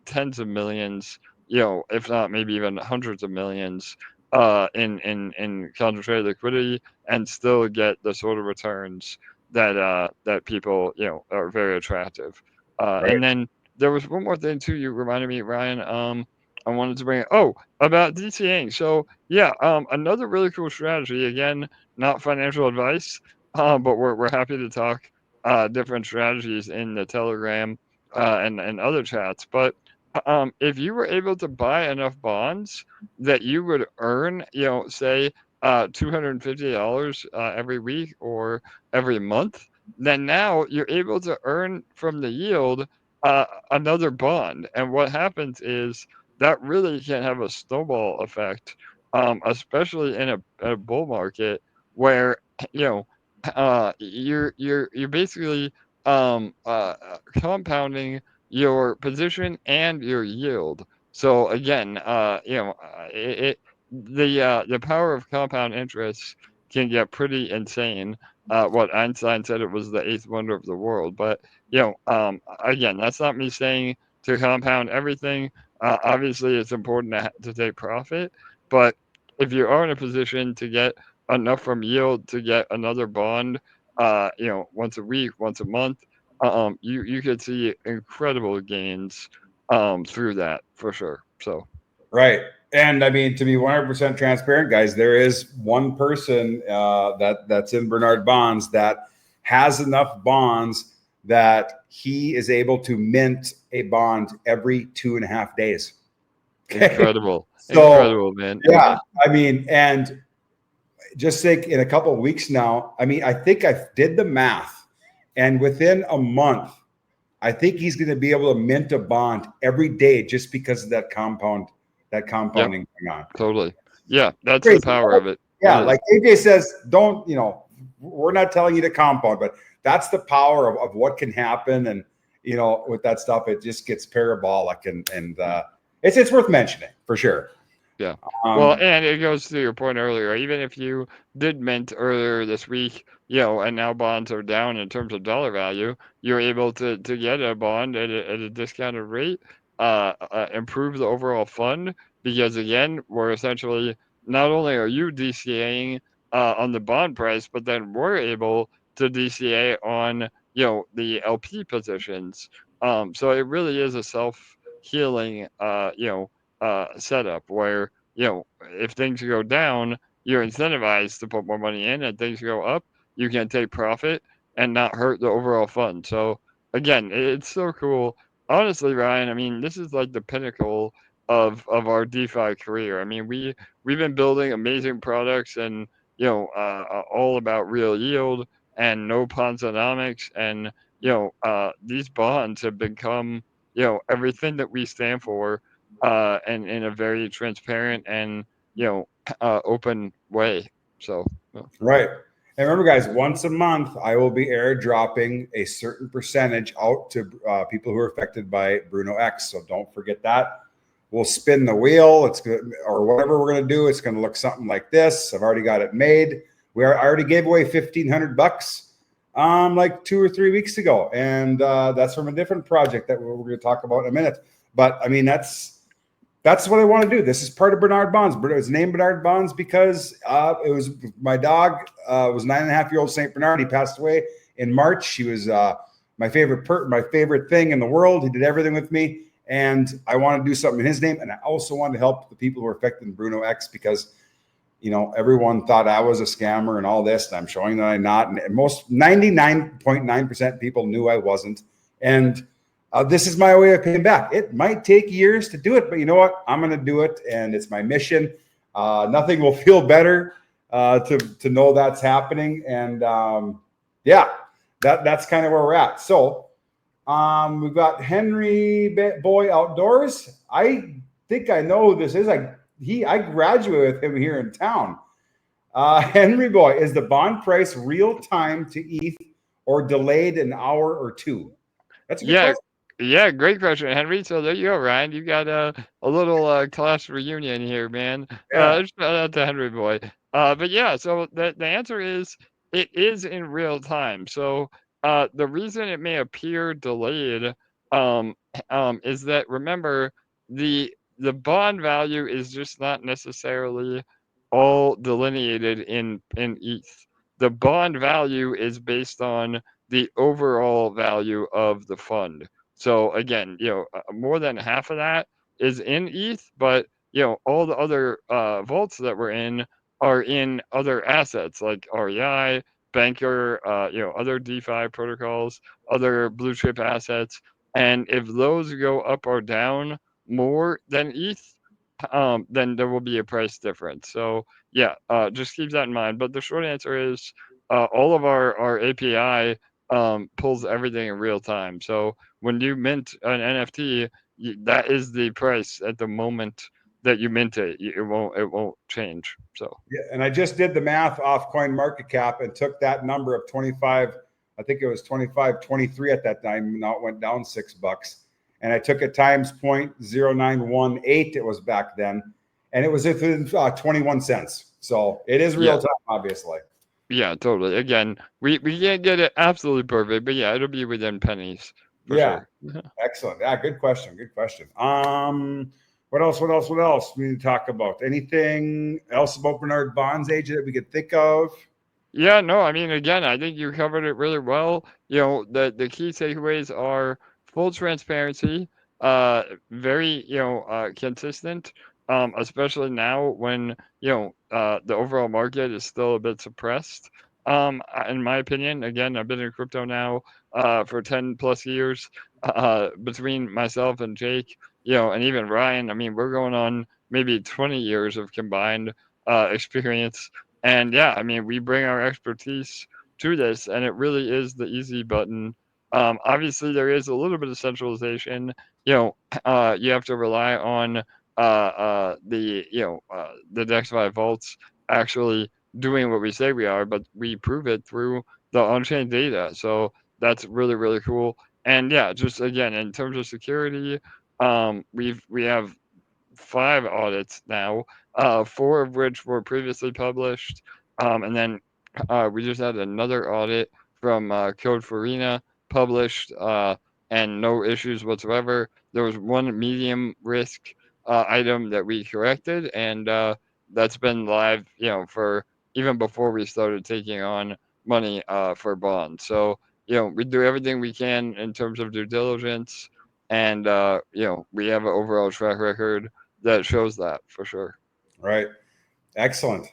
tens of millions, if not maybe even hundreds of millions, in concentrated liquidity, and still get the sort of returns that people are very attractive. Right. And then there was one more thing too. You reminded me, Ryan. I wanted to bring about DCAing. So yeah, another really cool strategy. Again, not financial advice, but we're happy to talk different strategies in the Telegram and other chats. But if you were able to buy enough bonds that you would earn, say $250 every week or every month, then now you're able to earn from the yield another bond. And what happens is that really can have a snowball effect, especially in a bull market where you know you're basically compounding your position and your yield. So again, the power of compound interest can get pretty insane. What Einstein said, it was the eighth wonder of the world. But again, that's not me saying to compound everything. Obviously, it's important to take profit, but if you are in a position to get enough from yield to get another bond, once a week, once a month, you could see incredible gains through that for sure. So Right. And I mean, to be 100% transparent, guys, there is one person that's in Bernard Bonds that has enough bonds that he is able to mint a bond every 2.5 days. Okay. incredible, So, incredible, man. yeah, I mean, and just think in a couple of weeks now, I mean, I think I did the math, and within a month, I think he's going to be able to mint a bond every day just because of that Yep, compounding going on. totally. Yeah, that's the Crazy. power of it. It Yeah, is. like AJ says, don't, we're not telling you to compound, but that's the power of what can happen. And, with that stuff, it just gets parabolic and it's worth mentioning for sure. Yeah. Well, Um, and it goes to your point earlier. Even if you did mint earlier this week, and now bonds are down in terms of dollar value, you're able to get a bond at a discounted rate, improve the overall fund because again, we're essentially not only are you DCAing on the bond price, but then we're able to DCA on the LP positions. So it really is a self healing setup where if things go down, you're incentivized to put more money in, and things go up, you can take profit and not hurt the overall fund. So again, it's so cool. Honestly, Ryan, I mean, this is like the pinnacle of our DeFi career. I mean, we've been building amazing products and all about real yield and no Ponzonomics, and these bonds have become everything that we stand for, and in a very transparent and open way. So right. And remember, guys, once a month, I will be airdropping a certain percentage out to people who are affected by Bruno X. So don't forget that. We'll spin the wheel. It's good, or whatever we're going to do. It's going to look something like this. I've already got it made. I already gave away $1,500 like 2 or 3 weeks ago, and that's from a different project that we're going to talk about in a minute. But I mean, that's what I want to do. This is part of Bernard Bonds. It was named Bernard Bonds because it was my dog was 9.5-year-old Saint Bernard. He passed away in March. He was my favorite thing in the world. He did everything with me, and I want to do something in his name. And I also wanted to help the people who are affected in Bruno X because everyone thought I was a scammer and all this. And I'm showing that I'm not. And most 99.9% people knew I wasn't. And this is my way of paying back. It might take years to do it, but you know what? I'm going to do it, and it's my mission. Nothing will feel better to know that's happening, and that's kind of where we're at. So we've got Henry Boy Outdoors. I think I know who this is. I graduated with him here in town. Henry Boy, is the bond price real time to ETH or delayed an hour or two? That's a good yeah, question. yeah, great question, Henry. So there you go, Ryan. You got a little class reunion here, man. Yeah. Shout out to Henry boy. But yeah, so the answer is it is in real time. So the reason it may appear delayed um is that remember the bond value is just not necessarily all delineated in ETH. The bond value is based on the overall value of the fund. So again, more than half of that is in ETH, but all the other vaults that we're in are in other assets like REI, Banker, other DeFi protocols, other blue chip assets. And if those go up or down more than ETH, then there will be a price difference. So yeah, just keep that in mind. But the short answer is all of our API pulls everything in real time. So when you mint an NFT, that is the price at the moment that you mint it. It won't change. So Yeah, and I just did the math off Coin Market Cap and took that number of 25. I think it was 25.23 at that time. Now it went down $6, and I took it times 0.0918. It was back then, and it was within 21 cents. So it is real yeah, time, obviously. yeah, totally. Again, we can't get it absolutely perfect, but yeah, it'll be within pennies for Yeah, sure. excellent. Yeah, good question. Good question. What else? What else? What else we need to talk about? Anything else about Bernard Bonds agent that we could think of? Yeah, no, I mean, again, I think you covered it really well. The key takeaways are full transparency, uh, very, consistent, especially now when, the overall market is still a bit suppressed. In my opinion, again, I've been in crypto now, for 10 plus years, between myself and Jake, and even Ryan. I mean, we're going on maybe 20 years of combined, experience. And yeah, I mean, we bring our expertise to this, and it really is the easy button. Obviously, there is a little bit of centralization. You have to rely on the DexFi vaults actually doing what we say we are, but we prove it through the on-chain data. So that's really really cool. And yeah, just again in terms of security, we have 5 audits now, 4 of which were previously published. And then we just had another audit from Code Farina published, and no issues whatsoever. There was one medium risk item that we corrected, and that's been live, for even before we started taking on money for bonds. So, we do everything we can in terms of due diligence, and we have an overall track record that shows that for sure. Right. Excellent.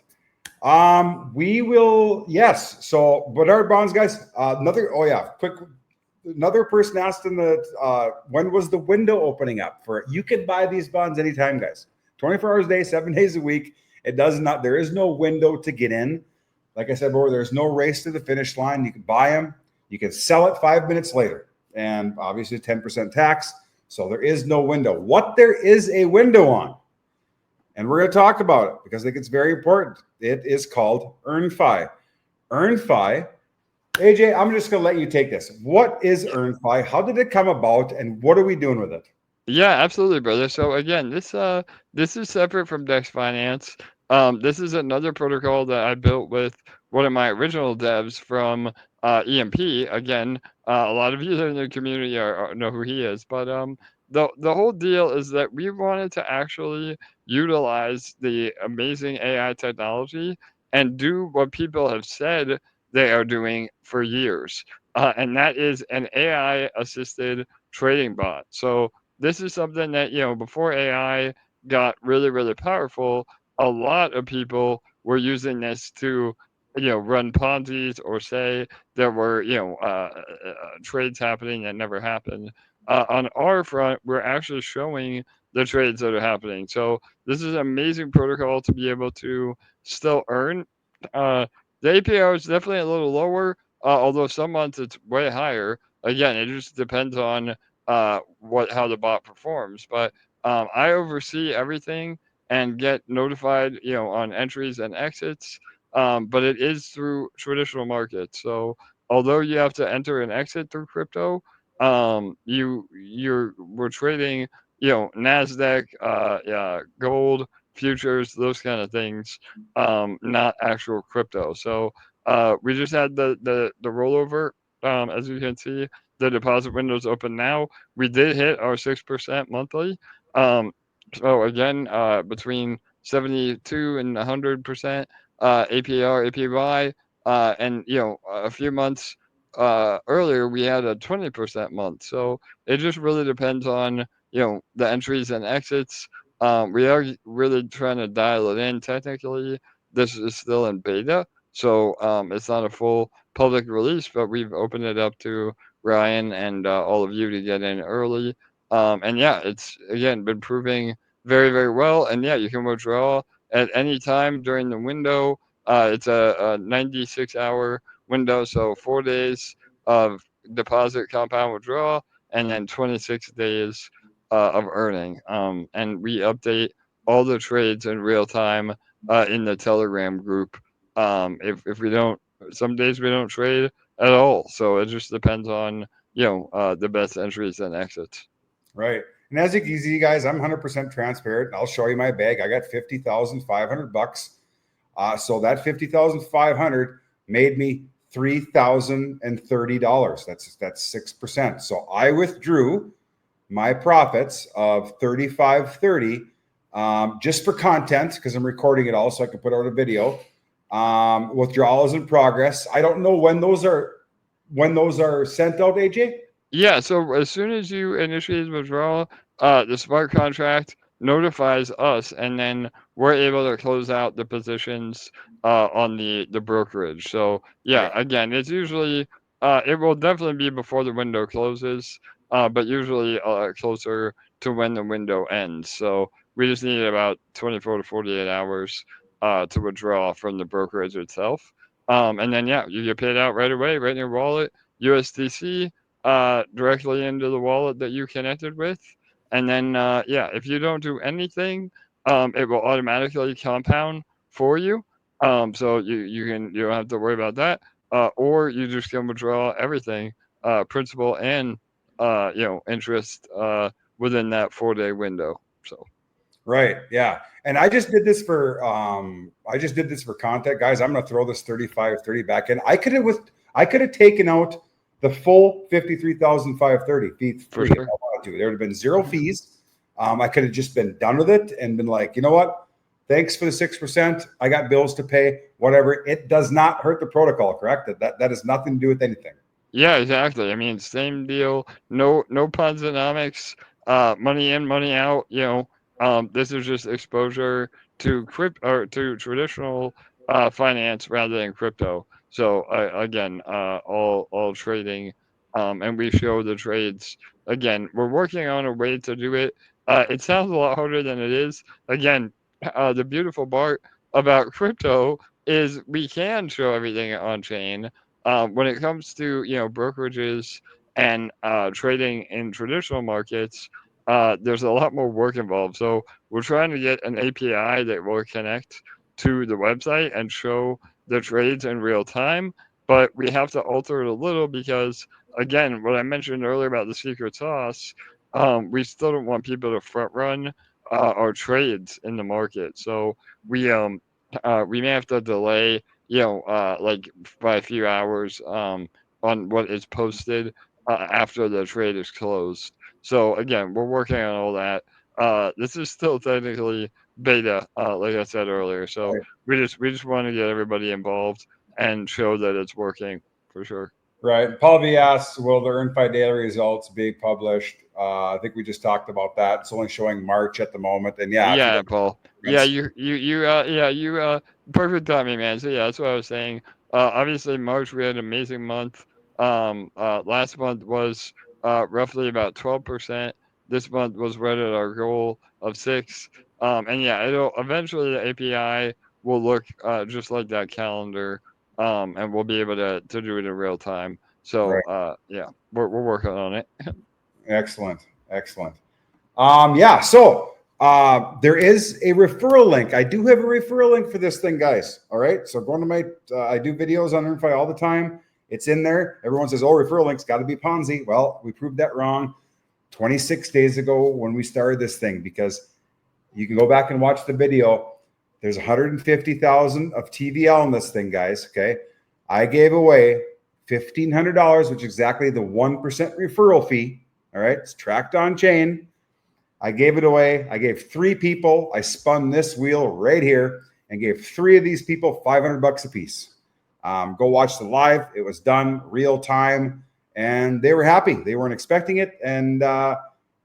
We will, yes. So, but our bonds, guys, another person asked in the, when was the window opening up for it? You can buy these bonds anytime, guys. 24 hours a day, 7 days a week. There is no window to get in. Like I said before, there's no race to the finish line. You can buy them, you can sell it 5 minutes later, and obviously 10% tax. So there is no window. What there is a window on, and we're going to talk about it because I think it's very important. It is called EarnFi. EarnFi, AJ, I'm just going to let you take this. What is EarnFi? How did it come about, and what are we doing with it? Yeah, absolutely, brother. So again, this is separate from Dex Finance. This is another protocol that I built with one of my original devs from EMP. Again, a lot of you in the community know who he is, but the whole deal is that we wanted to actually utilize the amazing AI technology and do what people have said they are doing for years, and that is an AI assisted trading bot. So this is something that, before AI got really, really powerful, a lot of people were using this to, run Ponzi's or say there were, trades happening that never happened. On our front, we're actually showing the trades that are happening. So this is an amazing protocol to be able to still earn. Uh, the APR is definitely a little lower, although some months it's way higher. Again, it just depends on how the bot performs. But I oversee everything and get notified, on entries and exits. But it is through traditional markets. So although you have to enter and exit through crypto, we're trading, Nasdaq, gold futures, those kind of things, not actual crypto. So we just had the rollover, as you can see. The deposit window's open now. We did hit our 6% monthly. So again, between 72 and 100% APR, APY, and a few months earlier we had a 20% month. So it just really depends on the entries and exits. We are really trying to dial it in. Technically, this is still in beta, so it's not a full public release, but we've opened it up to Ryan and all of you to get in early. And yeah, it's again been proving very, very well. And yeah, you can withdraw at any time during the window. It's a 96-hour window, so 4 days of deposit compound withdrawal, and then 26 days of earning. And we update all the trades in real time in the Telegram group. If we don't, some days we don't trade at all. So it just depends on the best entries and exits. Right. And as you can see, guys, I'm 100% transparent. I'll show you my bag. I got $50,500. So that $50,500 made me $3,030. That's 6%. So I withdrew my profits of $3,530 just for content, because I'm recording it all so I can put out a video. Withdrawals in progress. I don't know when those are sent out, AJ. Yeah, so as soon as you initiate withdrawal, the smart contract notifies us, and then we're able to close out the positions on the brokerage. So yeah, Right. again, it's usually it will definitely be before the window closes, but usually closer to when the window ends. So we just need about 24 to 48 hours to withdraw from the brokerage itself. And then yeah, you get paid out right away, right in your wallet, USDC. Directly into the wallet that you connected with. And then, yeah, if you don't do anything, it will automatically compound for you. So you don't have to worry about that. Or you just can withdraw everything, principal and interest within that 4-day window. So. Right. Yeah. And I just did this for content, guys. I'm gonna throw this 3530 back in. I could have taken out the full 53,530 feet For free if sure. I wanted to. There would have been zero fees. I could have just been done with it and been like, you know what? Thanks for the 6%. I got bills to pay, whatever. It does not hurt the protocol, correct? That has nothing to do with anything. Yeah, exactly. I mean, same deal. No Ponzonomics. Money in, money out. This is just exposure to or to traditional finance rather than crypto. So again, all trading, and we show the trades. Again, we're working on a way to do it. It sounds a lot harder than it is. Again, the beautiful part about crypto is we can show everything on chain. When it comes to brokerages and trading in traditional markets, there's a lot more work involved. So we're trying to get an API that will connect to the website and show the trades in real time. But we have to alter it a little because, again, what I mentioned earlier about the secret sauce, we still don't want people to front run our trades in the market. So we may have to delay like by a few hours on what is posted after the trade is closed. So again, we're working on all that. This is still technically beta, like I said earlier. So Right. we just want to get everybody involved and show that it's working for sure. Right. Paul V asks, will the EarnFi daily results be published? I think we just talked about that. It's only showing March at the moment. And yeah, if you Yeah, Paul. Yeah, perfect timing, man. So yeah, that's what I was saying. Obviously March we had an amazing month. Last month was roughly about 12%. This month was right at our goal of 6. And yeah, it'll eventually the API will look just like that calendar. And we'll be able to do it in real time. So right. yeah, we're working on it. Excellent. Excellent. Yeah. So there is a referral link. I do have a referral link for this thing, guys. All right. So going to my, I do videos on EarnFi all the time. It's in there. Everyone says, oh, referral link's got to be Ponzi. Well, we proved that wrong 26 days ago when we started this thing, because you can go back and watch the video. There's 150,000 of TVL in this thing, guys. Okay. I gave away $1,500, which is exactly the 1% referral fee. All right. It's tracked on chain. I gave it away. I gave 3 people. I spun this wheel right here and gave 3 of these people $500 a piece. Go watch the live. It was done real time, and they were happy. They weren't expecting it, and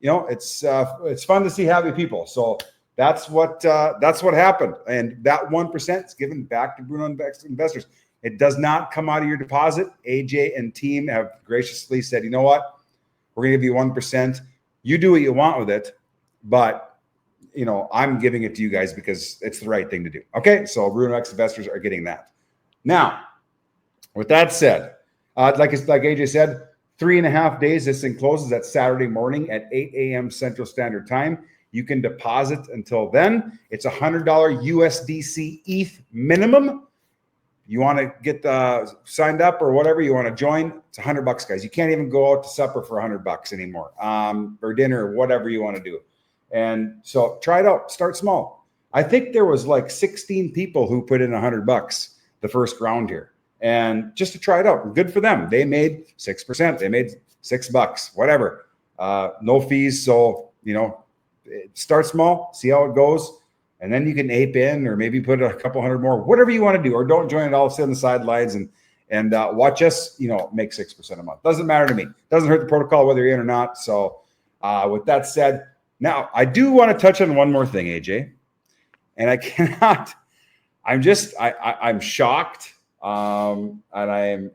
it's fun to see happy people. So that's what happened, and that 1% is given back to Bruno investors. It does not come out of your deposit. AJ and team have graciously said, you know what? We're going to give you 1%. You do what you want with it, but I'm giving it to you guys because it's the right thing to do. Okay, so RuneX investors are getting that. Now, with that said, like AJ said, 3.5 days. This thing closes at Saturday morning at 8 a.m. Central Standard Time. You can deposit until then. It's $100 USDC ETH minimum. You want to get signed up or whatever you want to join, it's $100, guys. You can't even go out to supper for $100 anymore, or dinner, or whatever you want to do. And so try it out. Start small. I think there was like 16 people who put in $100 the first round here, and just to try it out. Good for them. They made 6%. They made $6, whatever. No fees. So start small, see how it goes. And then you can ape in, or maybe put a couple hundred more, whatever you want to do, or don't join it all, sit on the sidelines and watch us, make 6% a month. Doesn't matter to me. Doesn't hurt the protocol whether you're in or not. So with that said, now I do want to touch on one more thing, AJ, and I cannot. I'm shocked, and I'm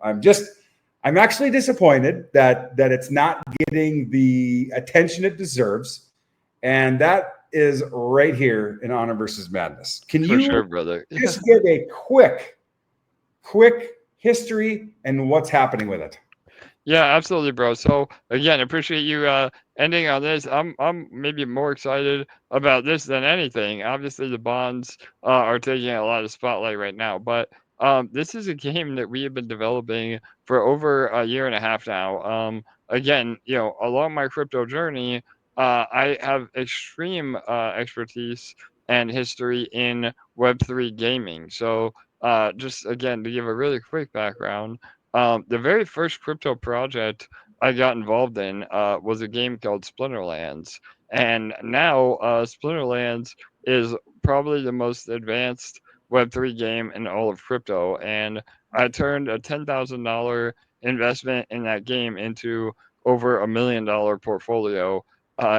actually disappointed that it's not getting the attention it deserves, and that is right here in Honor versus Madness. Can you, sure, brother, just give a quick history and what's happening with it? Yeah, absolutely, bro. So again, appreciate you ending on this. I'm maybe more excited about this than anything. Obviously, the bonds are taking a lot of spotlight right now, but this is a game that we have been developing for over a year and a half now. Again, along my crypto journey, I have extreme expertise and history in Web3 gaming. So just again, to give a really quick background. The very first crypto project I got involved in was a game called Splinterlands. And now Splinterlands is probably the most advanced Web3 game in all of crypto. And I turned a $10,000 investment in that game into over $1 million portfolio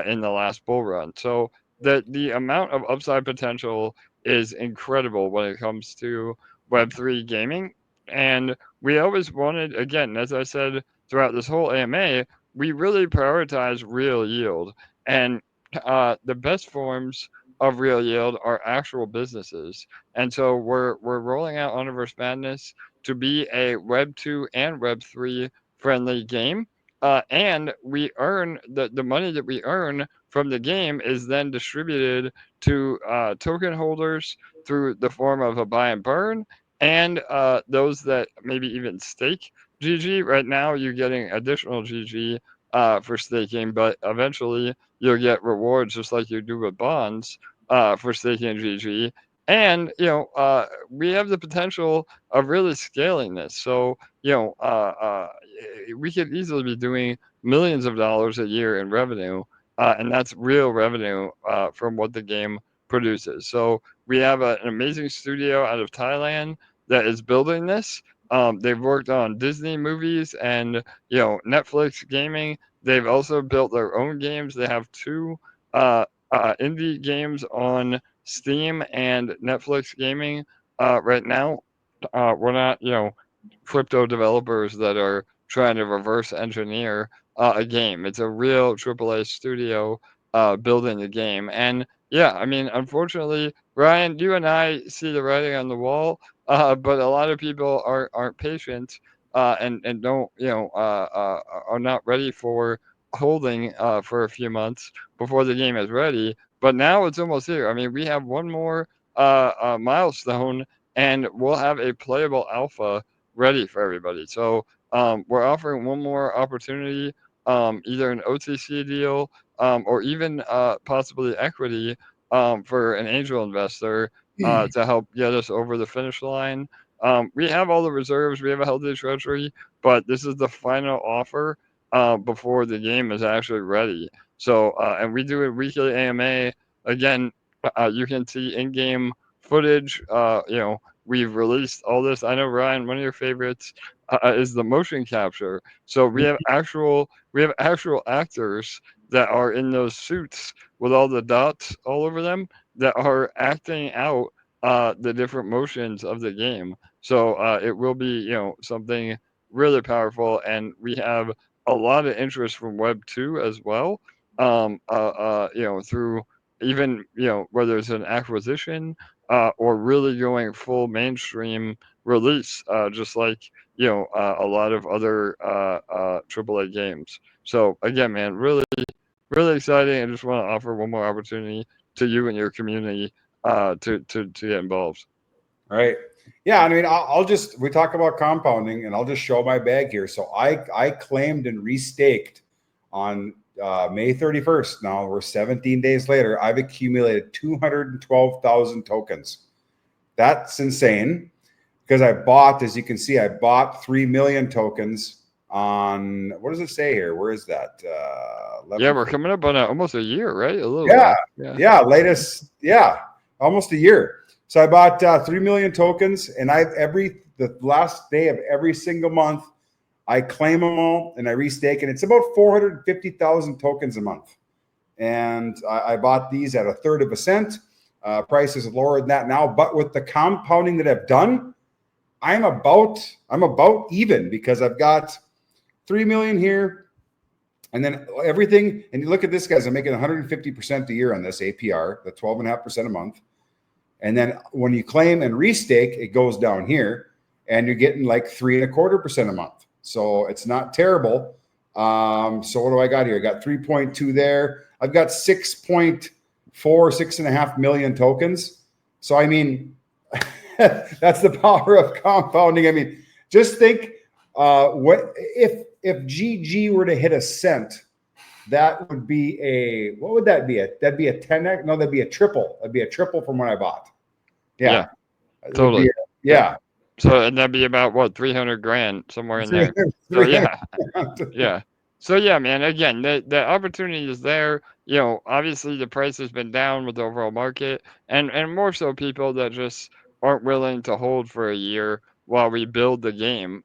in the last bull run. So the amount of upside potential is incredible when it comes to Web3 gaming. And we always wanted, again, as I said throughout this whole AMA, we really prioritize real yield. And the best forms of real yield are actual businesses. And so we're rolling out Universe Madness to be a Web 2 and Web 3 friendly game. And we earn the money that we earn from the game is then distributed to token holders through the form of a buy and burn, and those that maybe even stake GG. Right now, you're getting additional GG for staking, but eventually you'll get rewards just like you do with bonds for staking GG. And we have the potential of really scaling this. So we could easily be doing millions of dollars a year in revenue, and that's real revenue from what the game produces. So we have an amazing studio out of Thailand that is building this. They've worked on Disney movies and Netflix gaming. They've also built their own games. They have two indie games on Steam and Netflix gaming right now. We're not crypto developers that are trying to reverse engineer a game. It's a real AAA studio building a game. And yeah, I mean, unfortunately, Ryan, you and I see the writing on the wall, but a lot of people aren't patient and don't are not ready for holding for a few months before the game is ready. But now it's almost here. I mean, we have one more milestone, and we'll have a playable alpha ready for everybody. So we're offering one more opportunity, either an OTC deal or even possibly equity for an angel investor to help get us over the finish line. We have all the reserves. We have a healthy treasury, but this is the final offer before the game is actually ready. So, and we do a weekly AMA. Again, you can see in-game footage. We've released all this. I know, Ryan, one of your favorites is the motion capture. So we have actual actors that are in those suits with all the dots all over them that are acting out the different motions of the game. So it will be, something really powerful, and we have a lot of interest from Web 2 as well. Through even, whether it's an acquisition or really going full mainstream release, just like, a lot of other AAA games. So again, man, really, really exciting. I just want to offer one more opportunity to you and your community to get involved. Right. Yeah. I mean, we talk about compounding, and I'll just show my bag here. So I claimed and restaked on May 31st. Now we're 17 days later. I've accumulated 212,000 tokens. That's insane, because I bought, as you can see, I bought 3 million tokens on, what does it say here? Where is that? Yeah, we're coming up on almost a year, right? A little Yeah. bit. Yeah. Latest. Yeah. Almost a year. So I bought 3 million tokens, and the last day of every single month, I claim them all and I restake, and it's about 450,000 tokens a month. And I bought these at a third of a cent. Price is lower than that now, but with the compounding that I've done, I'm about even, because I've got 3 million here, and then everything. And you look at this, guys, I'm making 150% a year on this APR, the 12.5% a month. And then when you claim and restake, it goes down here, and you're getting like 3.25% a month. So it's not terrible. So what do I got here? I got 3.2 there. I've got 6.5 million tokens. So I mean, that's the power of compounding. I mean, just think, what if GG were to hit a cent? That would be what would that be? That'd be a 10x? No, that'd be a triple. That'd be a triple from what I bought. Yeah. Totally. Yeah. So, and that'd be about what, 300 grand somewhere in there. So yeah. So yeah, man, again, the opportunity is there. Obviously the price has been down with the overall market, and more so people that just aren't willing to hold for a year while we build the game,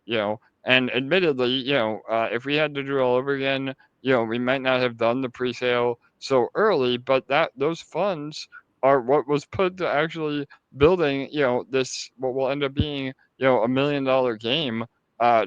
and admittedly, if we had to do it all over again, we might not have done the pre-sale so early, but those funds are what was put to actually building, this, what will end up being, $1 million game,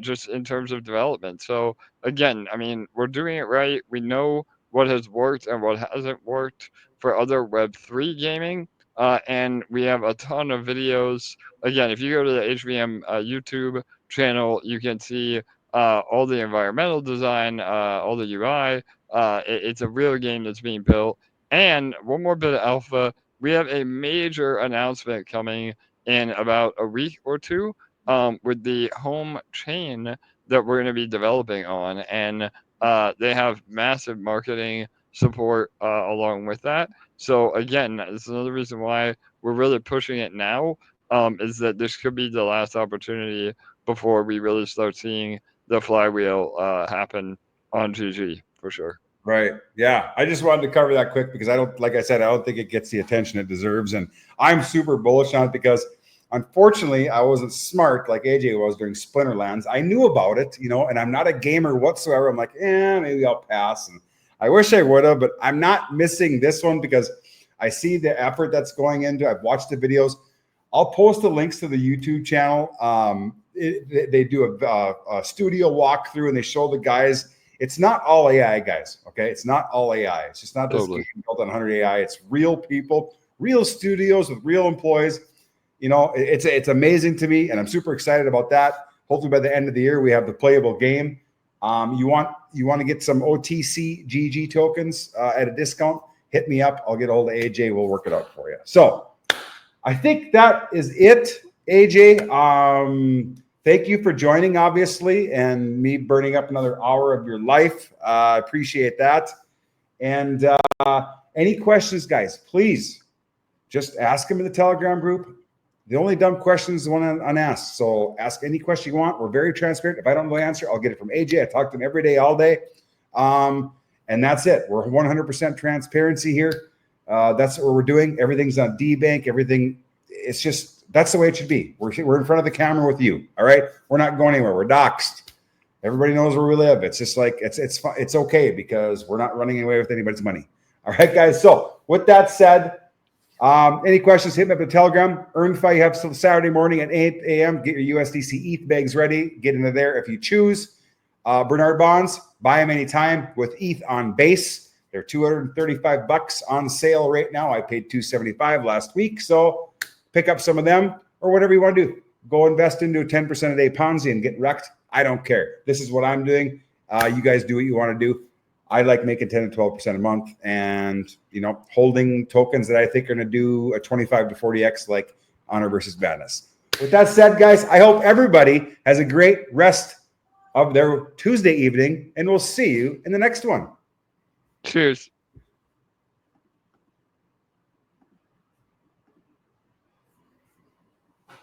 just in terms of development. So again, I mean, we're doing it right. We know what has worked and what hasn't worked for other Web3 gaming. And we have a ton of videos. Again, if you go to the HVM YouTube channel, you can see all the environmental design, all the UI. It's a real game that's being built. And one more bit of alpha, we have a major announcement coming in about a week or two, with the home chain that we're going to be developing on. And they have massive marketing support along with that. So again, this is another reason why we're really pushing it now, is that this could be the last opportunity before we really start seeing the flywheel happen on GG for sure. Right. Yeah. I just wanted to cover that quick, because like I said, I don't think it gets the attention it deserves. And I'm super bullish on it, because unfortunately I wasn't smart like AJ was during Splinterlands. I knew about it, and I'm not a gamer whatsoever. I'm like, maybe I'll pass. And I wish I would have, but I'm not missing this one, because I see the effort that's going into it. I've watched the videos. I'll post the links to the YouTube channel. They do a studio walkthrough, and they show the guys. It's not all AI, guys. Okay, it's not all AI. It's just not this game built on 100 AI. It's real people, real studios with real employees. It's amazing to me, and I'm super excited about that. Hopefully, by the end of the year, we have the playable game. You want to get some OTC GG tokens at a discount? Hit me up. I'll get a hold of AJ. We'll work it out for you. So, I think that is it, AJ. Thank you for joining, obviously, and me burning up another hour of your life. I appreciate that. And any questions, guys, please just ask them in the Telegram group. The only dumb question is the one unasked. So ask any question you want. We're very transparent. If I don't know the answer, I'll get it from AJ. I talk to him every day, all day. And that's it. We're 100% transparency here. That's what we're doing. Everything's on DBank. Everything. It's just, that's the way it should be. We're in front of the camera with you. All right. We're not going anywhere. We're doxxed. Everybody knows where we live. It's just like, it's okay, because we're not running away with anybody's money. All right, guys. So with that said, Any questions, hit me up at Telegram. EarnFi, you have till Saturday morning at 8 a.m. Get your USDC ETH bags ready. Get into there if you choose. Bernard bonds, buy them anytime with ETH on base. They're $235 on sale right now. I paid $275 last week. So pick up some of them or whatever you want to do. Go invest into a 10% a day Ponzi and get wrecked. I don't care. This is what I'm doing. You guys do what you want to do. I like making 10 to 12% a month and, holding tokens that I think are going to do a 25 to 40x like Honor versus Madness. With that said, guys, I hope everybody has a great rest of their Tuesday evening, and we'll see you in the next one. Cheers.